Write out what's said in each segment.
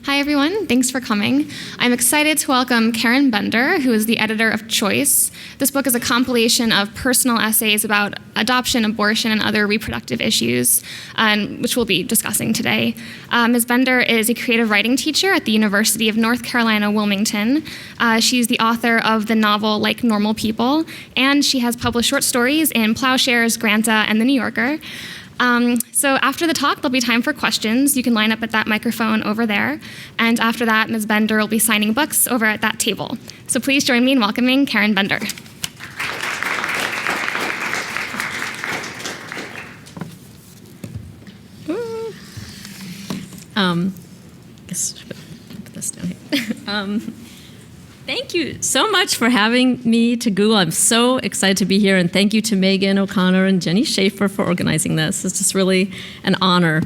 Hi, everyone. Thanks for coming. I'm excited to welcome Karen Bender, who is the editor of Choice. This book is a compilation of personal essays about adoption, abortion, and other reproductive issues, which we'll be discussing today. Ms. Bender is a creative writing teacher at the University of North Carolina, Wilmington. She's the author of the novel Like Normal People, and she has published short stories in Plowshares, Granta, and The New Yorker. So after the talk, there'll be time for questions. You can line up at that microphone over there. And after that, Ms. Bender will be signing books over at that table. So please join me in welcoming Karen Bender. Guess I should put this down here. Thank you so much for having me to Google. I'm so excited to be here, and thank you to Megan O'Connor and Jenny Schaefer for organizing this. It's just really an honor.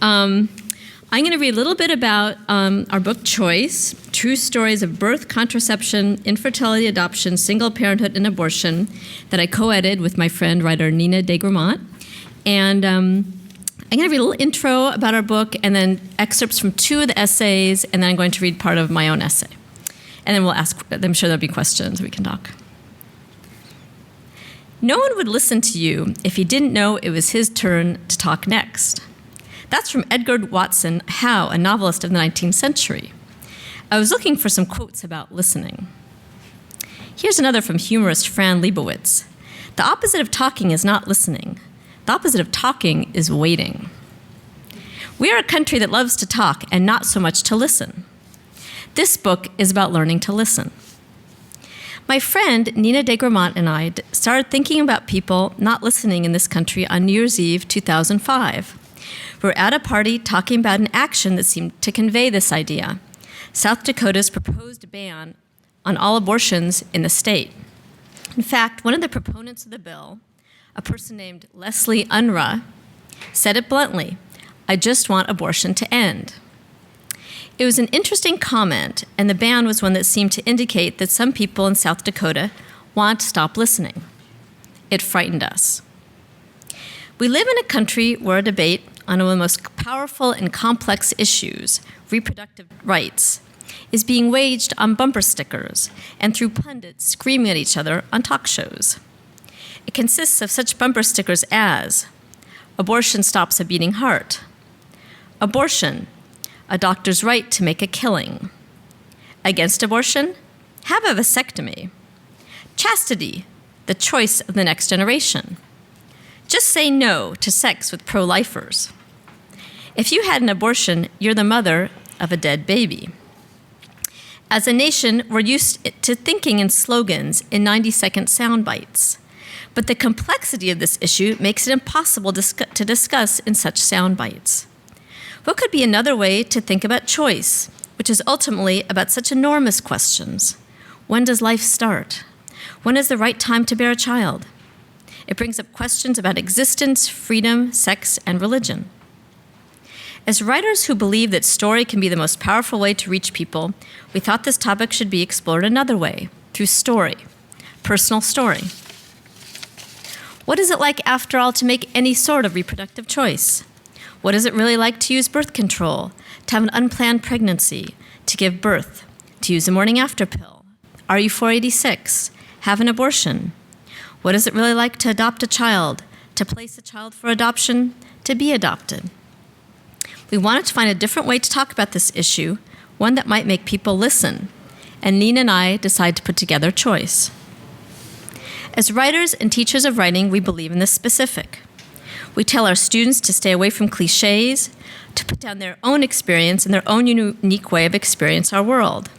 I'm going to read a little bit about our book Choice, True Stories of Birth, Contraception, Infertility, Adoption, Single Parenthood, and Abortion, that I co-edited with my friend, writer Nina DeGramont. And I'm going to read a little intro about our book, and then excerpts from two of the essays, and then I'm going to read part of my own essay. And then we'll ask, I'm sure there'll be questions, we can talk. No one would listen to you if he didn't know it was his turn to talk next. That's from Edgar Watson Howe, a novelist of the 19th century. I was looking for some quotes about listening. Here's another from humorist Fran Lebowitz. The opposite of talking is not listening. The opposite of talking is waiting. We are a country that loves to talk and not so much to listen. This book is about learning to listen. My friend Nina DeGramont and I started thinking about people not listening in this country on New Year's Eve 2005. We were at a party talking about an action that seemed to convey this idea: South Dakota's proposed ban on all abortions in the state. In fact, one of the proponents of the bill, a person named Leslie Unruh, said it bluntly: "I just want abortion to end." It was an interesting comment, and the ban was one that seemed to indicate that some people in South Dakota want to stop listening. It frightened us. We live in a country where a debate on one of the most powerful and complex issues, reproductive rights, is being waged on bumper stickers and through pundits screaming at each other on talk shows. It consists of such bumper stickers as: abortion stops a beating heart, abortion, a doctor's right to make a killing, against abortion, have a vasectomy, chastity, the choice of the next generation, just say no to sex with pro-lifers. If you had an abortion, you're the mother of a dead baby. As a nation, we're used to thinking in slogans in 90-second sound bites, but the complexity of this issue makes it impossible to discuss in such sound bites. What could be another way to think about choice, which is ultimately about such enormous questions? When does life start? When is the right time to bear a child? It brings up questions about existence, freedom, sex, and religion. As writers who believe that story can be the most powerful way to reach people, we thought this topic should be explored another way, through story, personal story. What is it like, after all, to make any sort of reproductive choice? What is it really like to use birth control, to have an unplanned pregnancy, to give birth, to use a morning after pill? Are you 486? Have an abortion? What is it really like to adopt a child, to place a child for adoption, to be adopted? We wanted to find a different way to talk about this issue, one that might make people listen, and Nina and I decided to put together Choice. As writers and teachers of writing, we believe in this specific. We tell our students to stay away from cliches, to put down their own experience and their own unique way of experiencing our world.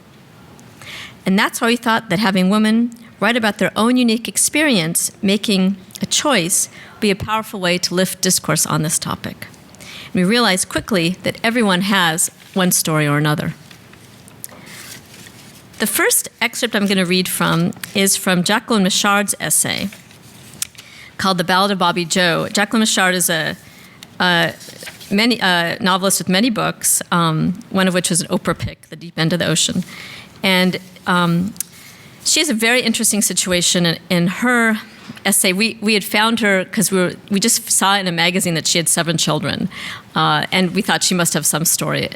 And that's why we thought that having women write about their own unique experience, making a choice, would be a powerful way to lift discourse on this topic. And we realized quickly that everyone has one story or another. The first excerpt I'm going to read from is from Jaquelyn Mitchard's essay called The Ballad of Bobby Joe. Jaquelyn Mitchard is a novelist with many books, one of which was an Oprah pick, The Deep End of the Ocean. And she has a very interesting situation in her essay. We had found her because we just saw in a magazine that she had 7 children, and we thought she must have some story.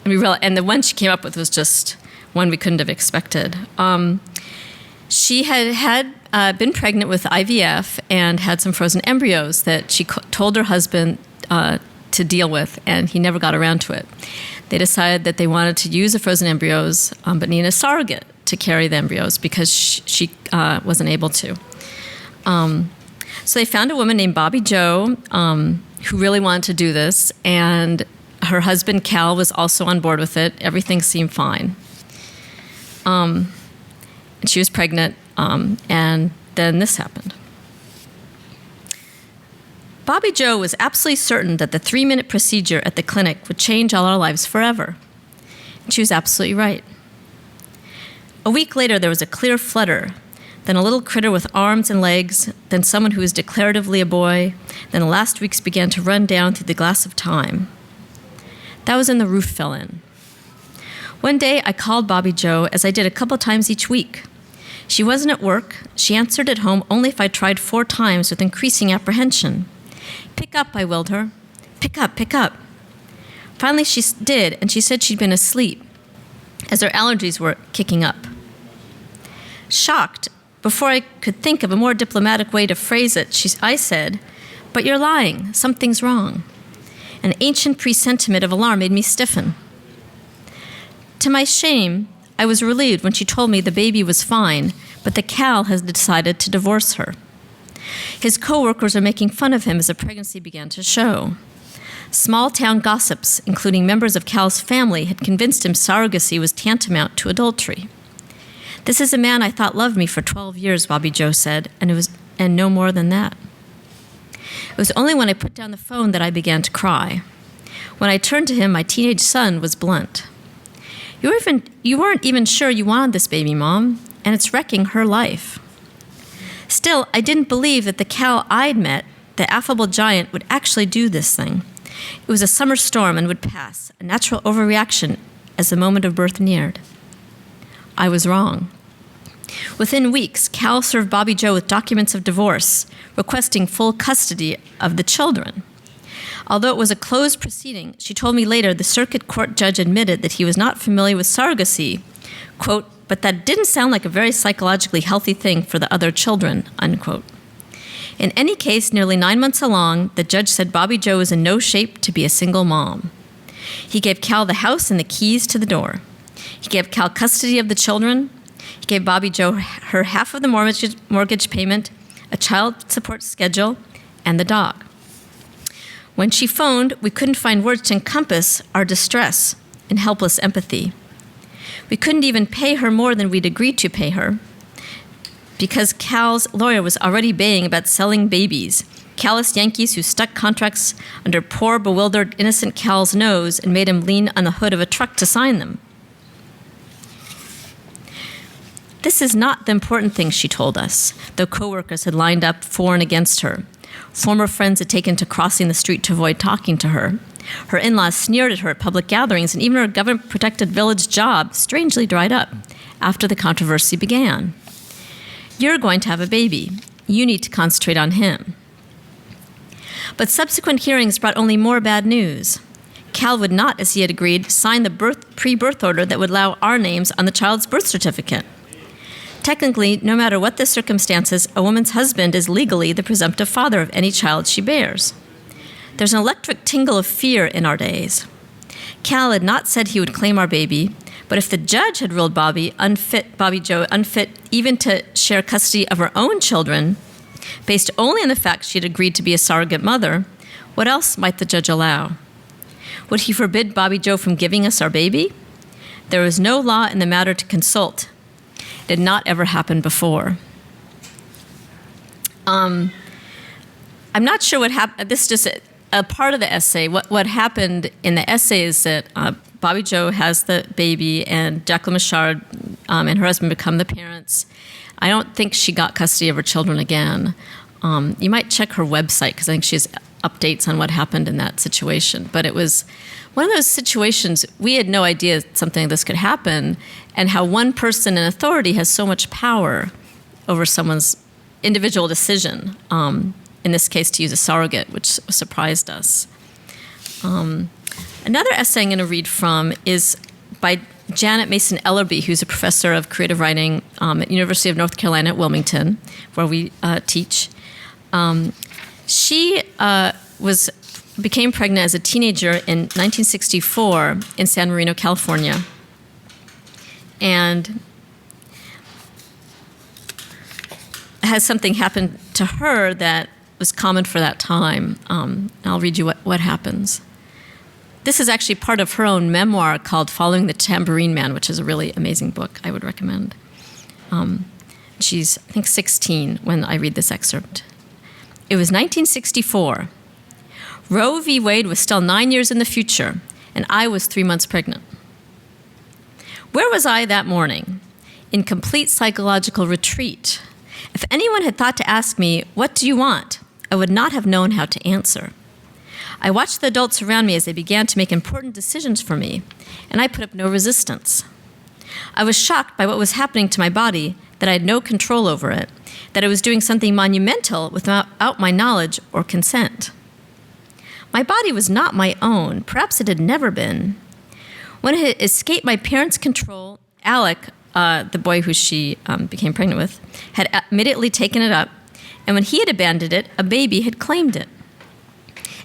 And the one she came up with was just one we couldn't have expected. She had been pregnant with IVF and had some frozen embryos that she told her husband to deal with, and he never got around to it. They decided that they wanted to use the frozen embryos, but need a surrogate to carry the embryos because she wasn't able to. So they found a woman named Bobby Joe who really wanted to do this, and her husband Cal was also on board with it. Everything seemed fine. And she was pregnant, and then this happened. Bobby Joe was absolutely certain that the 3-minute procedure at the clinic would change all our lives forever. And she was absolutely right. A week later, there was a clear flutter, then a little critter with arms and legs, then someone who was declaratively a boy, then the last weeks began to run down through the glass of time. That was when the roof fell in. One day, I called Bobby Joe, as I did a couple times each week. She wasn't at work. She answered at home only if I tried 4 times with increasing apprehension. "Pick up," I willed her. "Pick up, pick up." Finally, she did, and she said she'd been asleep, as her allergies were kicking up. Shocked, before I could think of a more diplomatic way to phrase it, I said, "But you're lying. Something's wrong." An ancient presentiment of alarm made me stiffen. To my shame, I was relieved when she told me the baby was fine, but that Cal had decided to divorce her. His co-workers were making fun of him as the pregnancy began to show. Small-town gossips, including members of Cal's family, had convinced him surrogacy was tantamount to adultery. "This is a man I thought loved me for 12 years, Bobby Joe said, and no more than that." It was only when I put down the phone that I began to cry. When I turned to him, my teenage son was blunt. You weren't even sure you wanted this baby, Mom, and it's wrecking her life." Still, I didn't believe that the Cal I'd met, the affable giant, would actually do this thing. It was a summer storm and would pass, a natural overreaction as the moment of birth neared. I was wrong. Within weeks, Cal served Bobby Joe with documents of divorce, requesting full custody of the children. Although it was a closed proceeding, she told me later the circuit court judge admitted that he was not familiar with surrogacy, quote, "but that didn't sound like a very psychologically healthy thing for the other children," unquote. In any case, nearly 9 months along, the judge said Bobby Joe was in no shape to be a single mom. He gave Cal the house and the keys to the door. He gave Cal custody of the children. He gave Bobby Joe her half of the mortgage payment, a child support schedule, and the dog. When she phoned, we couldn't find words to encompass our distress and helpless empathy. We couldn't even pay her more than we'd agreed to pay her because Cal's lawyer was already baying about selling babies, callous Yankees who stuck contracts under poor, bewildered, innocent Cal's nose and made him lean on the hood of a truck to sign them. This is not the important thing, she told us, though coworkers had lined up for and against her. Former friends had taken to crossing the street to avoid talking to her. Her in-laws sneered at her at public gatherings, and even her government-protected village job strangely dried up after the controversy began. "You're going to have a baby. You need to concentrate on him." But subsequent hearings brought only more bad news. Cal would not, as he had agreed, sign the pre-birth order that would allow our names on the child's birth certificate. Technically, no matter what the circumstances, a woman's husband is legally the presumptive father of any child she bears. There's an electric tingle of fear in our days. Cal had not said he would claim our baby, but if the judge had ruled Bobby Joe unfit even to share custody of her own children, based only on the fact she had agreed to be a surrogate mother, what else might the judge allow? Would he forbid Bobby Joe from giving us our baby? There was no law in the matter to consult. It had not ever happened before. I'm not sure what happened. This is just a part of the essay. What happened in the essay is that Bobby Joe has the baby, and Jaquelyn Mitchard and her husband become the parents. I don't think she got custody of her children again. You might check her website, because I think she has updates on what happened in that situation. But it was one of those situations, we had no idea something like this could happen, and how one person in authority has so much power over someone's individual decision, in this case to use a surrogate, which surprised us. Another essay I'm going to read from is by Janet Mason Ellerby, who's a professor of creative writing at University of North Carolina at Wilmington, where we teach. She became pregnant as a teenager in 1964 in San Marino, California. And has something happened to her that was common for that time. I'll read you what happens. This is actually part of her own memoir called Following the Tambourine Man, which is a really amazing book I would recommend. She's, I think, 16 when I read this excerpt. It was 1964. Roe v. Wade was still 9 years in the future, and I was 3 months pregnant. Where was I that morning? In complete psychological retreat. If anyone had thought to ask me, "What do you want?" I would not have known how to answer. I watched the adults around me as they began to make important decisions for me, and I put up no resistance. I was shocked by what was happening to my body, that I had no control over it, that I was doing something monumental without my knowledge or consent. My body was not my own, perhaps it had never been. When it had escaped my parents' control, Alec, the boy who she became pregnant with, had immediately taken it up, and when he had abandoned it, a baby had claimed it.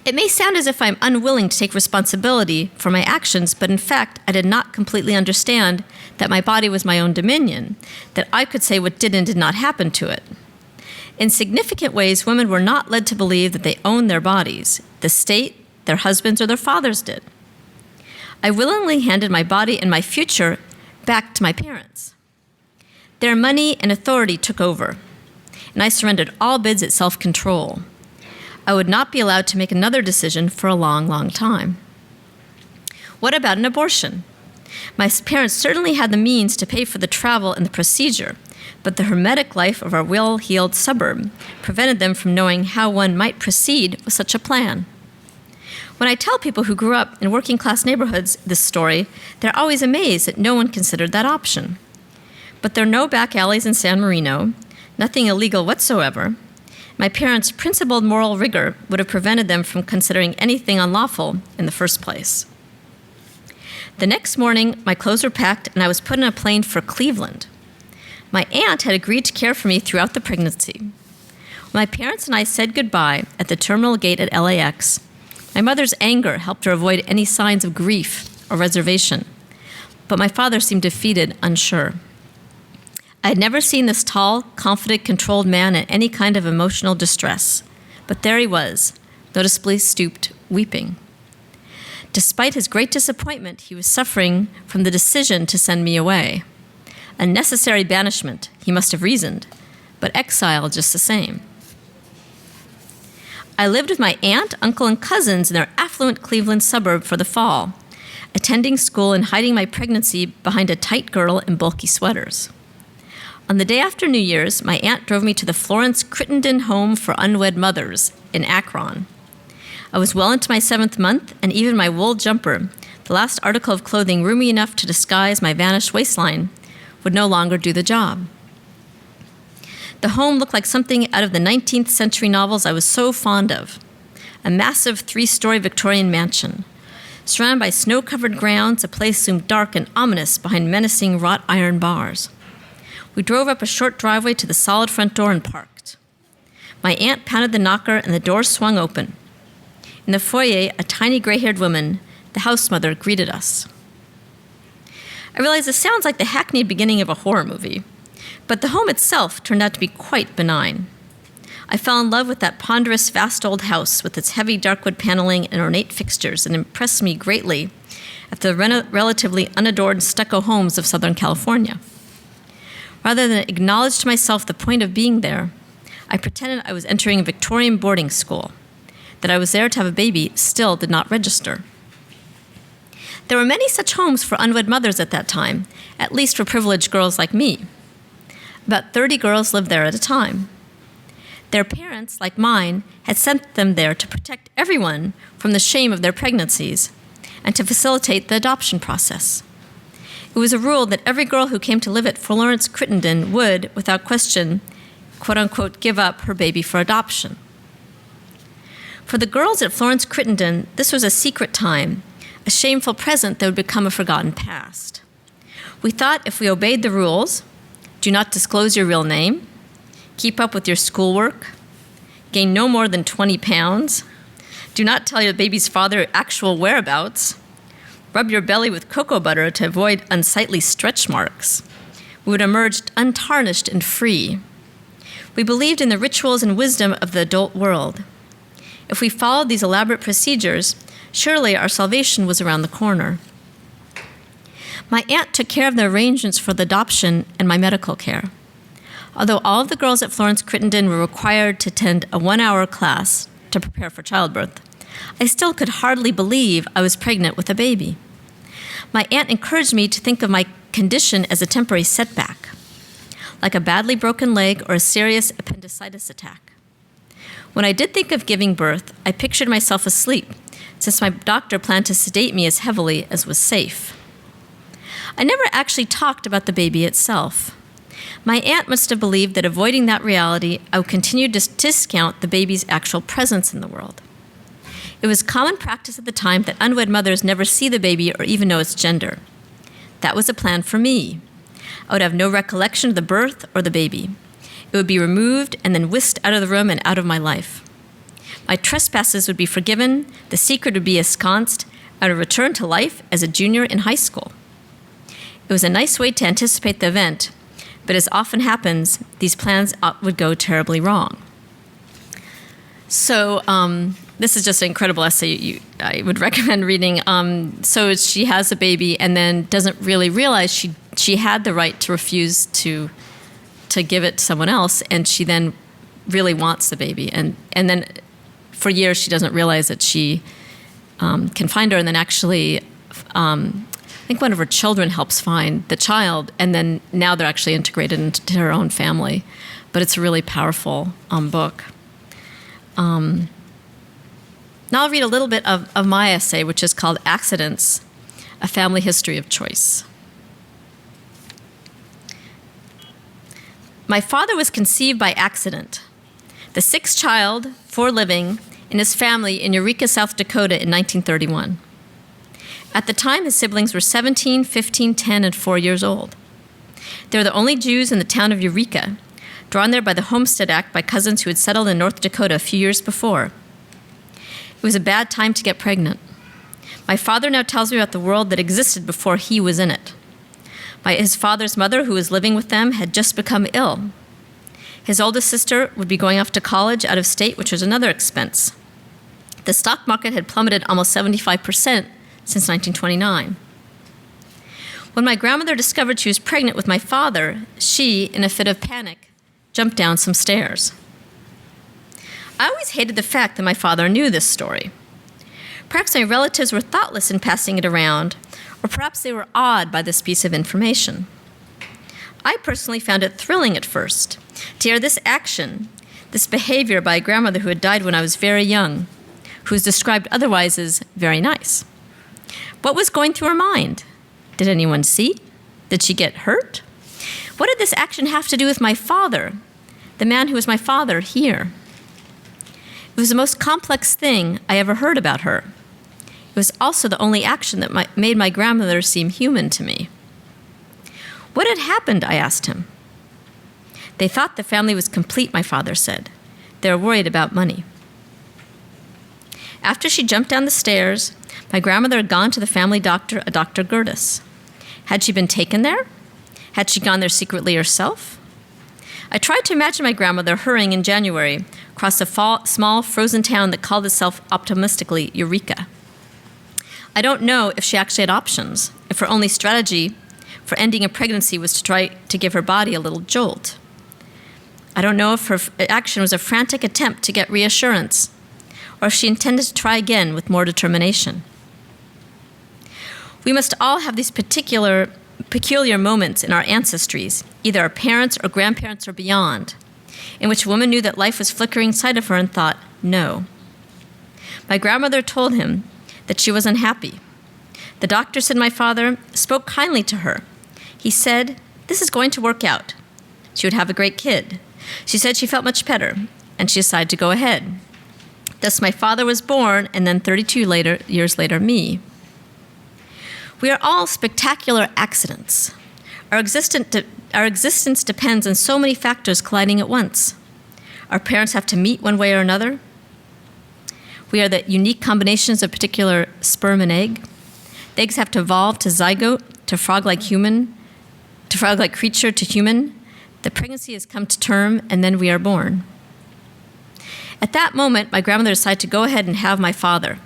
It may sound as if I'm unwilling to take responsibility for my actions, but in fact, I did not completely understand that my body was my own dominion, that I could say what did and did not happen to it. In significant ways, women were not led to believe that they owned their bodies. The state, their husbands, or their fathers did. I willingly handed my body and my future back to my parents. Their money and authority took over, and I surrendered all bids at self-control. I would not be allowed to make another decision for a long, long time. What about an abortion? My parents certainly had the means to pay for the travel and the procedure, but the hermetic life of our well-heeled suburb prevented them from knowing how one might proceed with such a plan. When I tell people who grew up in working-class neighborhoods this story, they're always amazed that no one considered that option. But there are no back alleys in San Marino, nothing illegal whatsoever. My parents' principled moral rigor would have prevented them from considering anything unlawful in the first place. The next morning, my clothes were packed and I was put in a plane for Cleveland. My aunt had agreed to care for me throughout the pregnancy. When my parents and I said goodbye at the terminal gate at LAX, my mother's anger helped her avoid any signs of grief or reservation, but my father seemed defeated, unsure. I had never seen this tall, confident, controlled man in any kind of emotional distress, but there he was, noticeably stooped, weeping. Despite his great disappointment, he was suffering from the decision to send me away. A necessary banishment, he must have reasoned, but exile just the same. I lived with my aunt, uncle, and cousins in their affluent Cleveland suburb for the fall, attending school and hiding my pregnancy behind a tight girdle and bulky sweaters. On the day after New Year's, my aunt drove me to the Florence Crittenden Home for Unwed Mothers in Akron. I was well into my 7th month, and even my wool jumper, the last article of clothing roomy enough to disguise my vanished waistline, would no longer do the job. The home looked like something out of the 19th century novels I was so fond of. A massive 3-story Victorian mansion. Surrounded by snow-covered grounds, the place loomed dark and ominous behind menacing wrought iron bars. We drove up a short driveway to the solid front door and parked. My aunt pounded the knocker and the door swung open. In the foyer, a tiny gray-haired woman, the house mother, greeted us. I realize this sounds like the hackneyed beginning of a horror movie, but the home itself turned out to be quite benign. I fell in love with that ponderous, vast old house with its heavy darkwood paneling and ornate fixtures and impressed me greatly at the relatively unadorned stucco homes of Southern California. Rather than acknowledge to myself the point of being there, I pretended I was entering a Victorian boarding school. That I was there to have a baby still did not register. There were many such homes for unwed mothers at that time, at least for privileged girls like me. About 30 girls lived there at a time. Their parents, like mine, had sent them there to protect everyone from the shame of their pregnancies and to facilitate the adoption process. It was a rule that every girl who came to live at Florence Crittenden would, without question, quote-unquote, give up her baby for adoption. For the girls at Florence Crittenden, this was a secret time, a shameful present that would become a forgotten past. We thought if we obeyed the rules, do not disclose your real name, keep up with your schoolwork, gain no more than 20 pounds, do not tell your baby's father actual whereabouts, rub your belly with cocoa butter to avoid unsightly stretch marks, we would emerge untarnished and free. We believed in the rituals and wisdom of the adult world. If we followed these elaborate procedures, surely our salvation was around the corner. My aunt took care of the arrangements for the adoption and my medical care. Although all of the girls at Florence Crittenden were required to attend a 1-hour class to prepare for childbirth, I still could hardly believe I was pregnant with a baby. My aunt encouraged me to think of my condition as a temporary setback, like a badly broken leg or a serious appendicitis attack. When I did think of giving birth, I pictured myself asleep, since my doctor planned to sedate me as heavily as was safe. I never actually talked about the baby itself. My aunt must have believed that avoiding that reality, I would continue to discount the baby's actual presence in the world. It was common practice at the time that unwed mothers never see the baby or even know its gender. That was a plan for me. I would have no recollection of the birth or the baby. It would be removed and then whisked out of the room and out of my life. My trespasses would be forgiven, the secret would be ensconced, and I would return to life as a junior in high school. It was a nice way to anticipate the event, but as often happens, these plans would go terribly wrong. So this is just an incredible essay I would recommend reading. So she has a baby and then doesn't really realize she had the right to refuse to give it to someone else, and she then really wants the baby. And then for years she doesn't realize that she can find her, and then actually I think one of her children helps find the child, and then now they're actually integrated into her own family. But it's a really powerful book. Now I'll read a little bit of my essay, which is called Accidents, A Family History of Choice. My father was conceived by accident, the sixth child, 4 living, in his family in Eureka, South Dakota in 1931. At the time, his siblings were 17, 15, 10, and 4 years old. They were the only Jews in the town of Eureka, drawn there by the Homestead Act by cousins who had settled in North Dakota a few years before. It was a bad time to get pregnant. My father now tells me about the world that existed before he was in it. His father's mother, who was living with them, had just become ill. His oldest sister would be going off to college out of state, which was another expense. The stock market had plummeted almost 75% since 1929. When my grandmother discovered she was pregnant with my father, she, in a fit of panic, jumped down some stairs. I always hated the fact that my father knew this story. Perhaps my relatives were thoughtless in passing it around, or perhaps they were awed by this piece of information. I personally found it thrilling at first to hear this action, this behavior by a grandmother who had died when I was very young, who was described otherwise as very nice. What was going through her mind? Did anyone see? Did she get hurt? What did this action have to do with my father, the man who was my father here? It was the most complex thing I ever heard about her. It was also the only action that made my grandmother seem human to me. What had happened, I asked him. They thought the family was complete, my father said. They were worried about money. After she jumped down the stairs, my grandmother had gone to the family doctor, a Dr. Gertis. Had she been taken there? Had she gone there secretly herself? I tried to imagine my grandmother hurrying in January across a small frozen town that called itself optimistically Eureka. I don't know if she actually had options, if her only strategy for ending a pregnancy was to try to give her body a little jolt. I don't know if her action was a frantic attempt to get reassurance, or if she intended to try again with more determination. We must all have these peculiar moments in our ancestries, either our parents or grandparents or beyond, in which a woman knew that life was flickering inside of her and thought, no. My grandmother told him that she was unhappy. The doctor, said my father, spoke kindly to her. He said, this is going to work out. She would have a great kid. She said she felt much better, and she decided to go ahead. Thus my father was born, and then 32 years later, me. We are all spectacular accidents. Our existence depends on so many factors colliding at once. Our parents have to meet one way or another. We are the unique combinations of particular sperm and egg. The eggs have to evolve to zygote, to frog-like creature to human. The pregnancy has come to term, and then we are born. At that moment, my grandmother decided to go ahead and have my father.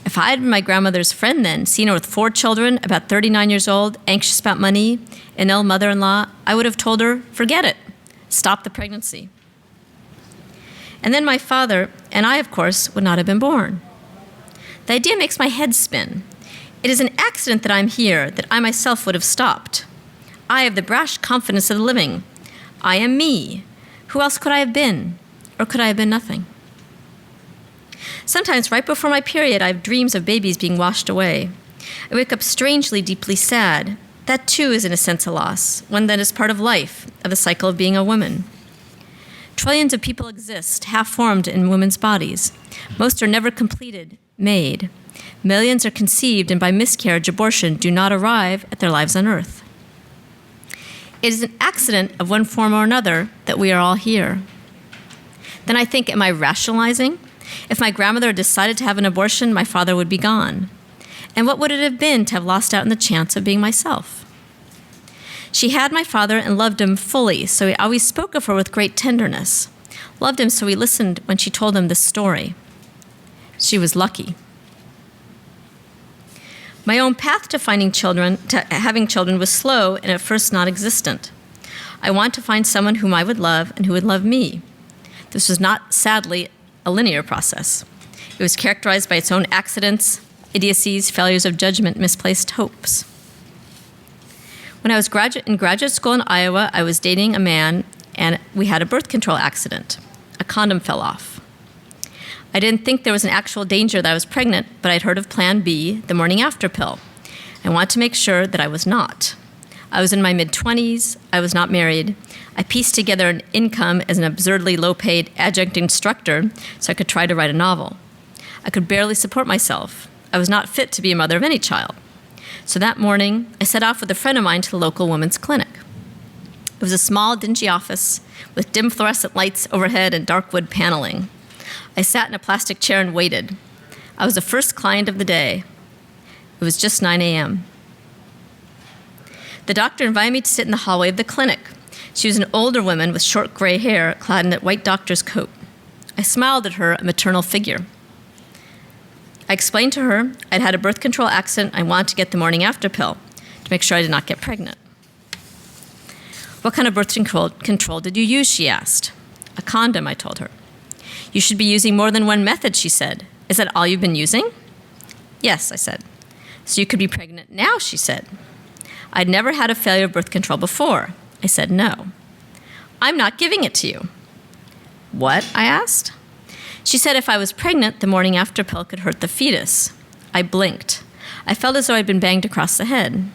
If I had been my grandmother's friend then, seen her with 4 children, about 39 years old, anxious about money, an ill mother-in-law, I would have told her, forget it, stop the pregnancy. And then my father, and I, of course, would not have been born. The idea makes my head spin. It is an accident that I'm here, that I myself would have stopped. I have the brash confidence of the living. I am me. Who else could I have been? Or could I have been nothing? Sometimes, right before my period, I have dreams of babies being washed away. I wake up strangely, deeply sad. That, too, is in a sense a loss, one that is part of life, of the cycle of being a woman. Trillions of people exist, half-formed in women's bodies. Most are never completed, made. Millions are conceived and by miscarriage, abortion, do not arrive at their lives on earth. It is an accident of one form or another that we are all here. Then I think, am I rationalizing? If my grandmother had decided to have an abortion, my father would be gone. And what would it have been to have lost out on the chance of being myself? She had my father and loved him fully, so he always spoke of her with great tenderness. Loved him, so he listened when she told him this story. She was lucky. My own path to having children was slow and at first non-existent. I wanted to find someone whom I would love and who would love me. This was not, sadly, a linear process. It was characterized by its own accidents, idiocies, failures of judgment, misplaced hopes. When I was in graduate school in Iowa, I was dating a man, and we had a birth control accident. A condom fell off. I didn't think there was an actual danger that I was pregnant, but I'd heard of Plan B, the morning after pill. I wanted to make sure that I was not. I was in my mid-20s. I was not married. I pieced together an income as an absurdly low-paid adjunct instructor so I could try to write a novel. I could barely support myself. I was not fit to be a mother of any child. So that morning, I set off with a friend of mine to the local women's clinic. It was a small, dingy office with dim fluorescent lights overhead and dark wood paneling. I sat in a plastic chair and waited. I was the first client of the day. It was just 9 a.m. The doctor invited me to sit in the hallway of the clinic. She was an older woman with short gray hair, clad in a white doctor's coat. I smiled at her, a maternal figure. I explained to her I'd had a birth control accident. I wanted to get the morning after pill to make sure I did not get pregnant. What kind of birth control did you use, she asked. A condom, I told her. You should be using more than one method, she said. Is that all you've been using? Yes, I said. So you could be pregnant now, she said. I'd never had a failure of birth control before. I said no. I'm not giving it to you. What? I asked. She said if I was pregnant, the morning after pill could hurt the fetus. I blinked. I felt as though I'd been banged across the head.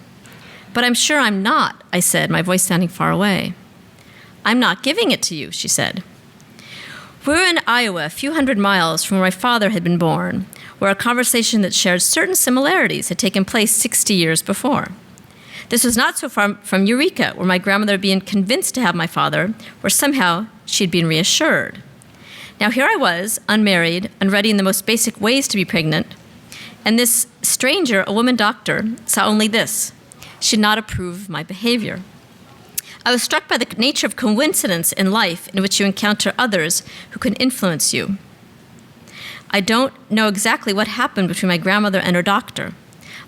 But I'm sure I'm not, I said, my voice sounding far away. I'm not giving it to you, she said. We were in Iowa, a few hundred miles from where my father had been born, where a conversation that shared certain similarities had taken place 60 years before. This was not so far from Eureka, where my grandmother had been convinced to have my father, where somehow she had been reassured. Now here I was, unmarried, unready in the most basic ways to be pregnant, and this stranger, a woman doctor, saw only this. She did not approve of my behavior. I was struck by the nature of coincidence in life in which you encounter others who can influence you. I don't know exactly what happened between my grandmother and her doctor.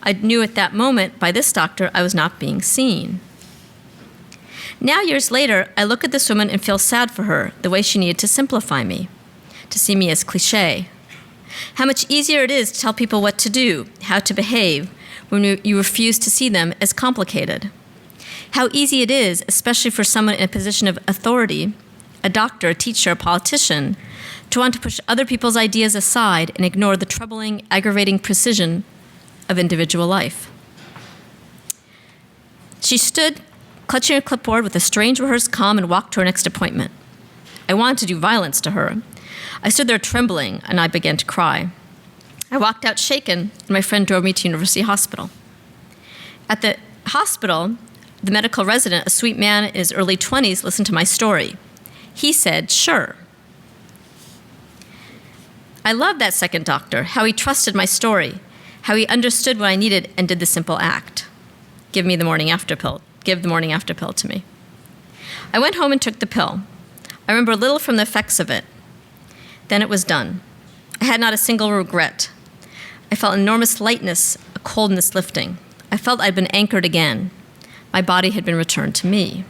I knew at that moment, by this doctor, I was not being seen. Now, years later, I look at this woman and feel sad for her, the way she needed to simplify me, to see me as cliché. How much easier it is to tell people what to do, how to behave, when you refuse to see them as complicated. How easy it is, especially for someone in a position of authority, a doctor, a teacher, a politician, to want to push other people's ideas aside and ignore the troubling, aggravating precision of individual life. She stood, clutching her clipboard with a strange rehearsed calm, and walked to her next appointment. I wanted to do violence to her. I stood there trembling, and I began to cry. I walked out shaken, and my friend drove me to University Hospital. At the hospital, the medical resident, a sweet man in his early 20s, listened to my story. He said, "Sure." I loved that second doctor, how he trusted my story, how he understood what I needed and did the simple act. Give the morning after pill to me. I went home and took the pill. I remember little from the effects of it. Then it was done. I had not a single regret. I felt enormous lightness, a coldness lifting. I felt I'd been anchored again. My body had been returned to me.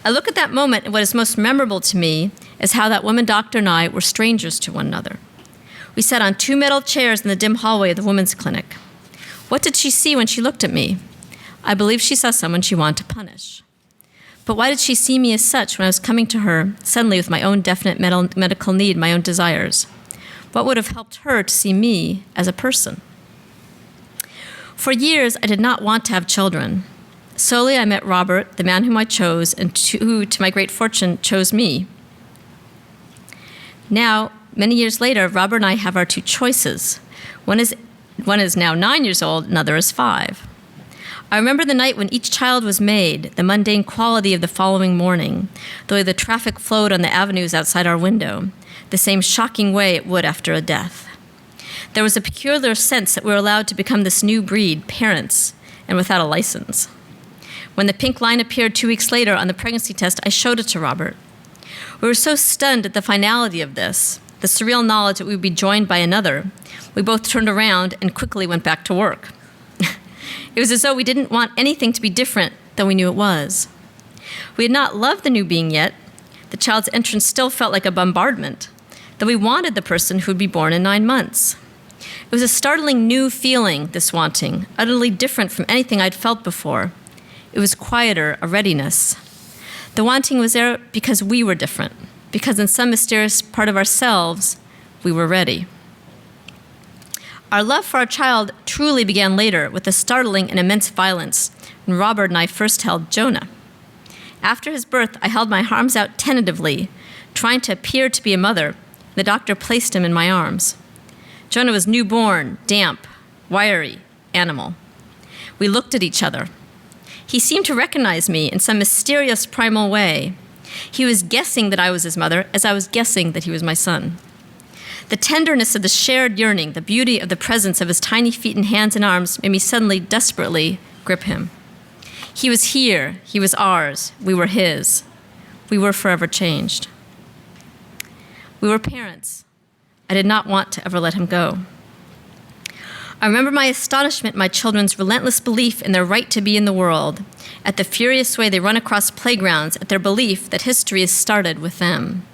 I look at that moment, and what is most memorable to me is how that woman doctor and I were strangers to one another. We sat on 2 metal chairs in the dim hallway of the women's clinic. What did she see when she looked at me? I believe she saw someone she wanted to punish. But why did she see me as such when I was coming to her suddenly with my own definite medical need, my own desires? What would have helped her to see me as a person? For years, I did not want to have children. Slowly, I met Robert, the man whom I chose, and who, to my great fortune, chose me. Now, many years later, Robert and I have our 2 choices. One is now 9 years old, another is 5. I remember the night when each child was made, the mundane quality of the following morning, the way the traffic flowed on the avenues outside our window, the same shocking way it would after a death. There was a peculiar sense that we were allowed to become this new breed, parents, and without a license. When the pink line appeared 2 weeks later on the pregnancy test, I showed it to Robert. We were so stunned at the finality of this, the surreal knowledge that we would be joined by another, we both turned around and quickly went back to work. It was as though we didn't want anything to be different than we knew it was. We had not loved the new being yet. The child's entrance still felt like a bombardment, though we wanted the person who would be born in 9 months. It was a startling new feeling, this wanting, utterly different from anything I'd felt before. It was quieter, a readiness. The wanting was there because we were different, because in some mysterious part of ourselves, we were ready. Our love for our child truly began later with a startling and immense violence when Robert and I first held Jonah. After his birth, I held my arms out tentatively, trying to appear to be a mother. The doctor placed him in my arms. Jonah was newborn, damp, wiry, animal. We looked at each other. He seemed to recognize me in some mysterious primal way. He was guessing that I was his mother as I was guessing that he was my son. The tenderness of the shared yearning, the beauty of the presence of his tiny feet and hands and arms made me suddenly, desperately grip him. He was here, he was ours, we were his. We were forever changed. We were parents. I did not want to ever let him go. I remember my astonishment at my children's relentless belief in their right to be in the world, at the furious way they run across playgrounds, at their belief that history is started with them.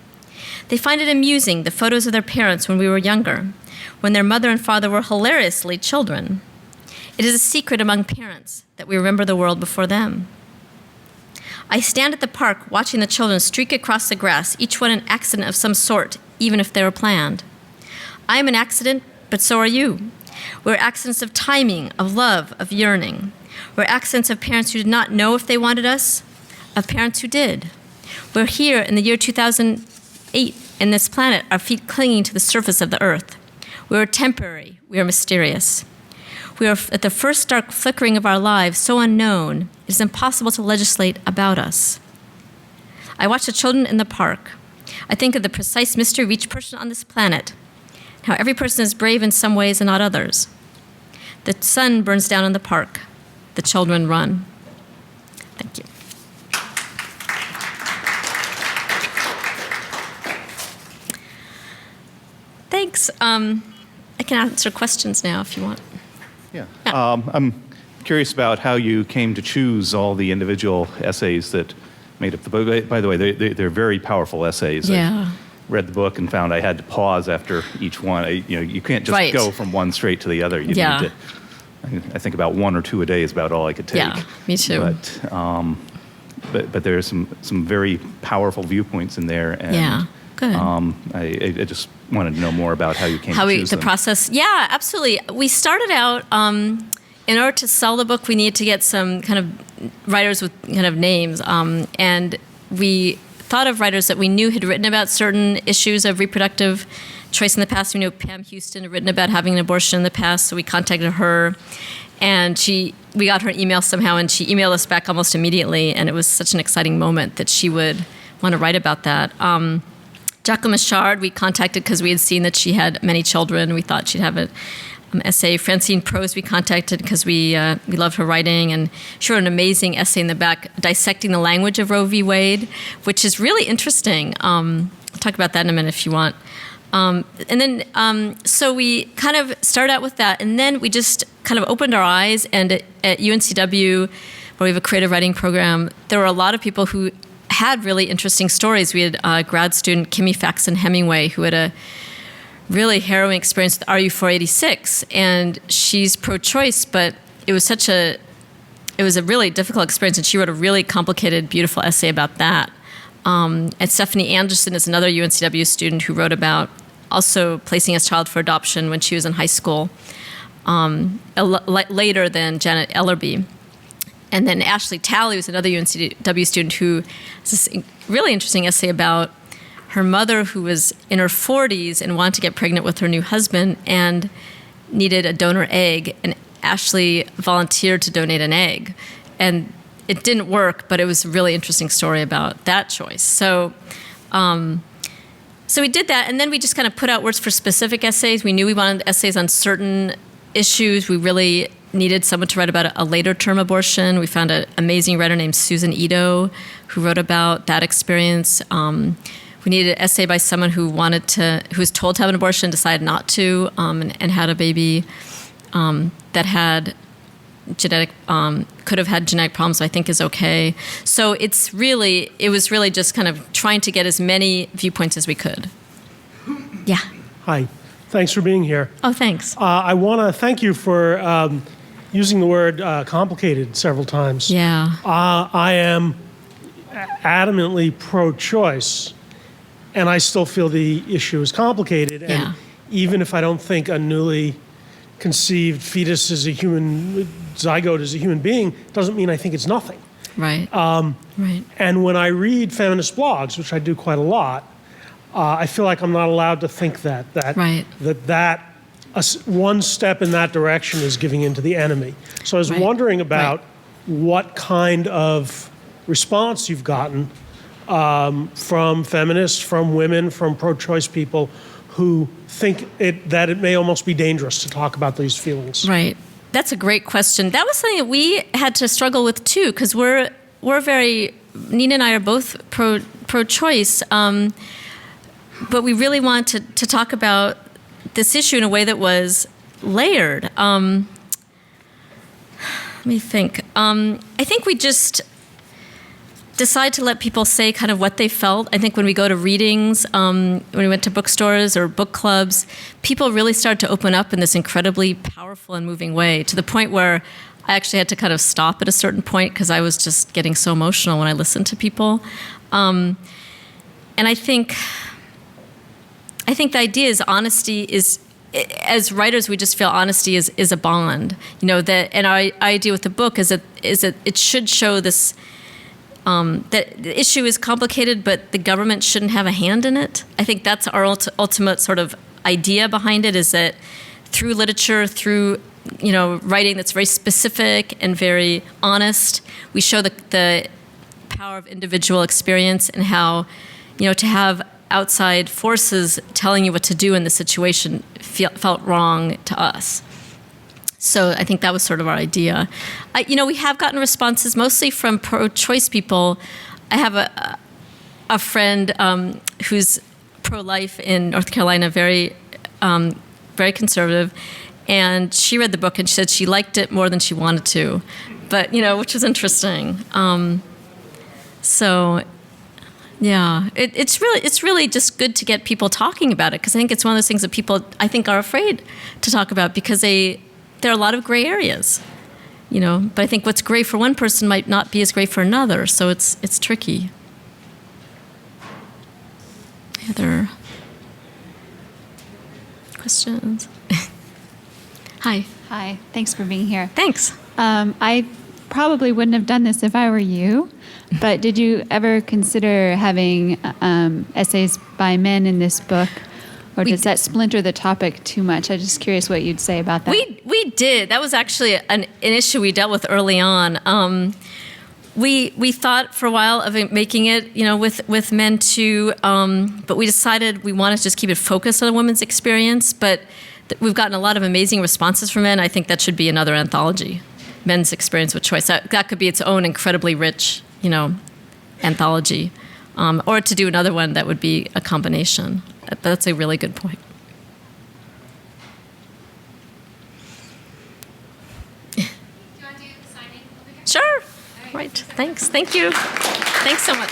They find it amusing, the photos of their parents when we were younger, when their mother and father were hilariously children. It is a secret among parents that we remember the world before them. I stand at the park watching the children streak across the grass, each one an accident of some sort, even if they were planned. I am an accident, but so are you. We're accidents of timing, of love, of yearning. We're accidents of parents who did not know if they wanted us, of parents who did. We're here in the year 2008 in this planet, our feet clinging to the surface of the earth. We are temporary, we are mysterious. We are at the first dark flickering of our lives, so unknown, it is impossible to legislate about us. I watch the children in the park. I think of the precise mystery of each person on this planet, how every person is brave in some ways and not others. The sun burns down in the park. The children run. Thank you. Thanks. I can answer questions now if you want. Yeah. I'm curious about how you came to choose all the individual essays that made up the book. By the way, they're very powerful essays. Yeah. I read the book and found I had to pause after each one. You can't just go from one straight to the other. You need to, I think about 1 or 2 a day is about all I could take. Yeah, me too. But there are some very powerful viorpoints in there. And, yeah, good. I just wanted to know more about how you came to choose them. The process. Yeah, absolutely. We started out, in order to sell the book, we needed to get some kind of writers with kind of names. And we thought of writers that we knew had written about certain issues of reproductive choice in the past. We knew Pam Houston had written about having an abortion in the past, so we contacted her. And she we got her email somehow, and she emailed us back almost immediately, and it was such an exciting moment that she would want to write about that. Jaquelyn Mitchard, we contacted because we had seen that she had many children. We thought she'd have an essay. Francine Prose, we contacted because we loved her writing, and she wrote an amazing essay in the back dissecting the language of Roe v. Wade, which is really interesting. I'll talk about that in a minute if you want. And then, so we kind of started out with that, and then we just kind of opened our eyes, and at UNCW, where we have a creative writing program, there were a lot of people who had really interesting stories. We had a grad student, Kimi Faxon Hemingway, who had a really harrowing experience with RU486, and she's pro-choice, but it was a really difficult experience, and she wrote a really complicated, beautiful essay about that. And Stephanie Anderson is another UNCW student who wrote about also placing his child for adoption when she was in high school, later than Janet Ellerby. And then Ashley Talley was another UNCW student who has this really interesting essay about her mother, who was in her 40s and wanted to get pregnant with her new husband and needed a donor egg. And Ashley volunteered to donate an egg. And it didn't work, but it was a really interesting story about that choice. So we did that, and then we just kind of put out words for specific essays. We knew we wanted essays on certain issues. We really needed someone to write about a later term abortion. We found an amazing writer named Susan Ito who wrote about that experience. We needed an essay by someone who was told to have an abortion, decided not to, and had a baby that had could have had genetic problems, I think is okay. So it was really just kind of trying to get as many viewpoints as we could. Yeah. Hi. Thanks for being here. Oh, thanks. I want to thank you for using the word complicated several times. Yeah. I am adamantly pro-choice, and I still feel the issue is complicated. Yeah. And even if I don't think a newly conceived fetus is zygote is a human being, doesn't mean I think it's nothing. Right. Right. And when I read feminist blogs, which I do quite a lot, I feel like I'm not allowed to think that Right. One step in that direction is giving in to the enemy. So I was wondering about what kind of response you've gotten from feminists, from women, from pro-choice people who think that it may almost be dangerous to talk about these feelings. Right. That's a great question. That was something that we had to struggle with too, because we're very, Nina and I are both pro-choice, but we really wanted to talk about this issue in a way that was layered. Let me think. I think we just decide to let people say kind of what they felt. I think when we go to readings, when we went to bookstores or book clubs, people really started to open up in this incredibly powerful and moving way, to the point where I actually had to kind of stop at a certain point because I was just getting so emotional when I listened to people. And I think the idea is honesty is, as writers, we just feel honesty is a bond. And our idea with the book is that it should show this, that the issue is complicated, but the government shouldn't have a hand in it. I think that's our ultimate sort of idea behind it, is that through literature, through writing that's very specific and very honest, we show the power of individual experience and how, to have outside forces telling you what to do in the situation felt wrong to us. So I think that was sort of our idea. We have gotten responses mostly from pro-choice people. I have a friend who's pro-life in North Carolina, very, very conservative, and she read the book and she said she liked it more than she wanted to, but which was interesting. Yeah, it's really just good to get people talking about it, because I think it's one of those things that people, I think, are afraid to talk about because there are a lot of gray areas, But I think what's gray for one person might not be as gray for another, so it's tricky. Other questions? Hi. Hi. Thanks for being here. Thanks. I probably wouldn't have done this if I were you, but did you ever consider having essays by men in this book, Or does that splinter the topic too much? I'm just curious what you'd say about that. We did. That was actually an issue we dealt with early on. We thought for a while of making it, with men too, but we decided we wanted to just keep it focused on a woman's experience. But we've gotten a lot of amazing responses from men. I think that should be another anthology, men's experience with choice. That could be its own incredibly rich, anthology. Or to do another one that would be a combination. That's a really good point. Do you want to do the signing? Sure. Right. Thanks. Thank you. Thanks so much.